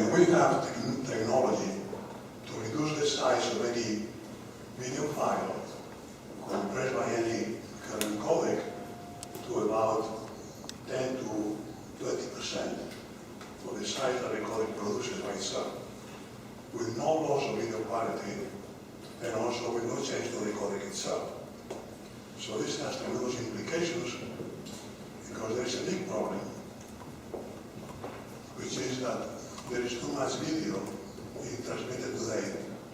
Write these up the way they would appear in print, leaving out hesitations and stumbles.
And we have technology to reduce the size of any video file compressed by any current codec to about 10 to 20% of the size that the codec produces by itself, with no loss of video quality and also with no change to the codec itself. So this has tremendous implications because there is a big problem, which is that there is too much video being transmitted today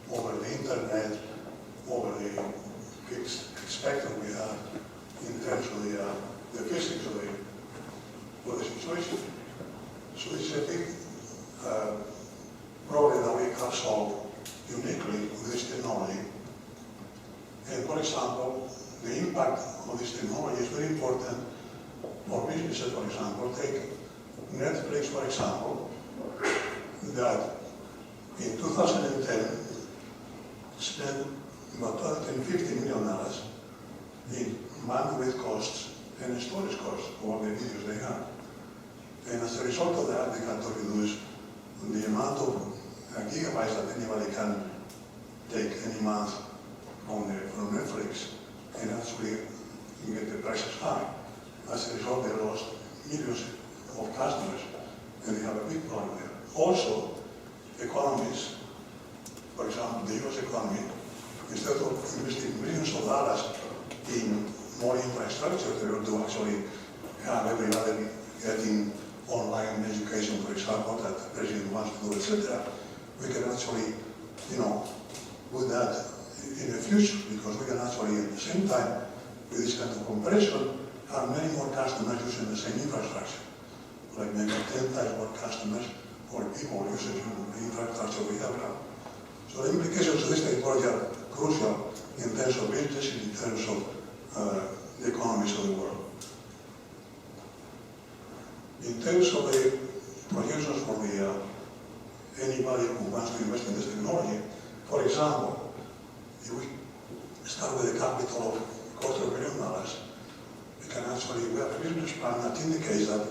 over the internet, over the fixed spectrum we have in terms of the physics of the situation. So this is a big problem that we have solved uniquely with this technology. And for example, the impact of this technology is very important for businesses, for example. Take Netflix, for example, that in 2010 spent about $250 million in bandwidth costs and storage costs for all the videos they have. And as a result of that, they had to reduce the amount of gigabytes that anybody can take any month from Netflix and actually get the prices high. As a result, they lost millions of customers, and they have a big problem there. Also, economies, for example, the US economy, instead of investing millions of dollars in more infrastructure, they want to actually have everybody getting online education, for example, that the president wants to do, etc. We can actually, put that in the future, because we can actually, at the same time, with this kind of compression, have many more customers using the same infrastructure, like maybe 10 times more customers or people using the infrastructure we have now. So the implications of this technology are crucial in terms of business, in terms of the economies of the world. In terms of the projections for anybody who wants to invest in this technology, for example, if we start with a capital of $250 million, we have a business plan that indicates that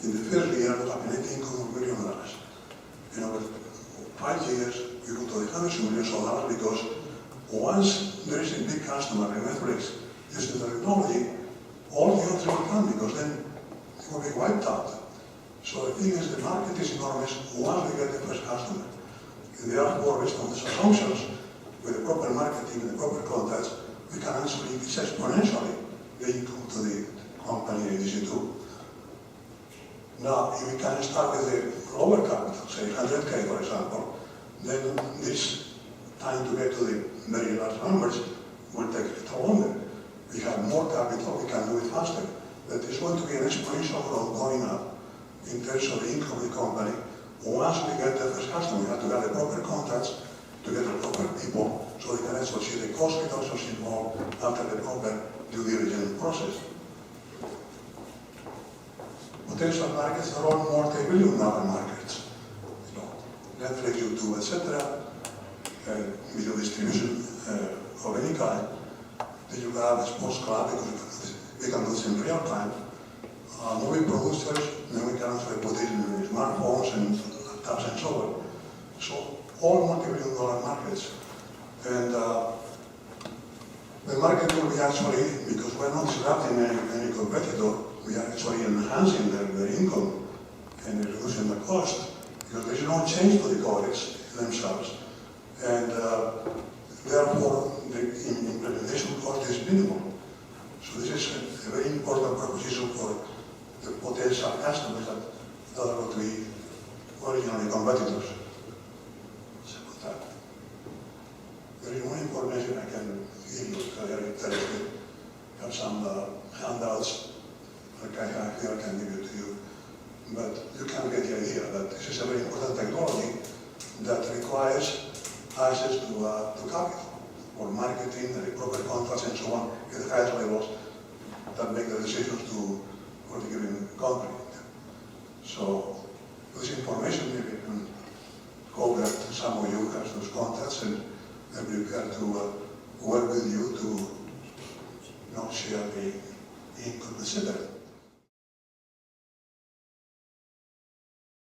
in the first year we have a net income of $1 million. In over 5 years, we go to the hundreds of millions of dollars, because once there is a big customer in Netflix using the technology, all the others will come, because then it will be wiped out. So the thing is, the market is enormous once we get the first customer. And therefore, based on these assumptions, with the proper marketing and the proper contacts, we can actually increase exponentially the income to the company Adc2. Now, if we can start with the lower capital, say 100K, for example, then this time to get to the very large numbers will take a little longer. We have more capital, we can do it faster. But there's going to be an exponential growth going up in terms of the income of the company. Once we get the first customer, we have to get the proper contacts to get the proper people, so they can actually see the cost reductions involved after the proper due diligence process. Potential markets are all multi-billion-dollar markets. Netflix, YouTube, etc. Video distribution of any kind. Then you have a sports club, because we can do this in real time. Movie producers, then we can actually put it in smartphones and laptops and so on. So all multi-billion-dollar markets. And the market will be actually, because we're not disrupting any competitor, we are actually enhancing their income and reducing the cost, because there is no change to the codecs themselves. And therefore, the implementation cost is minimal. So this is a very important proposition for the potential customers that are going to be originally competitors. There is more information I can give you if you are interested. I have some handouts like I have here, I can give it to you. But you can get the idea that this is a very important technology that requires access to capital for marketing, the proper contracts and so on at the highest levels that make the decisions for the given company. So with this information, maybe you can hope that some of you have those contacts and prepare to work with you to share the income, etc.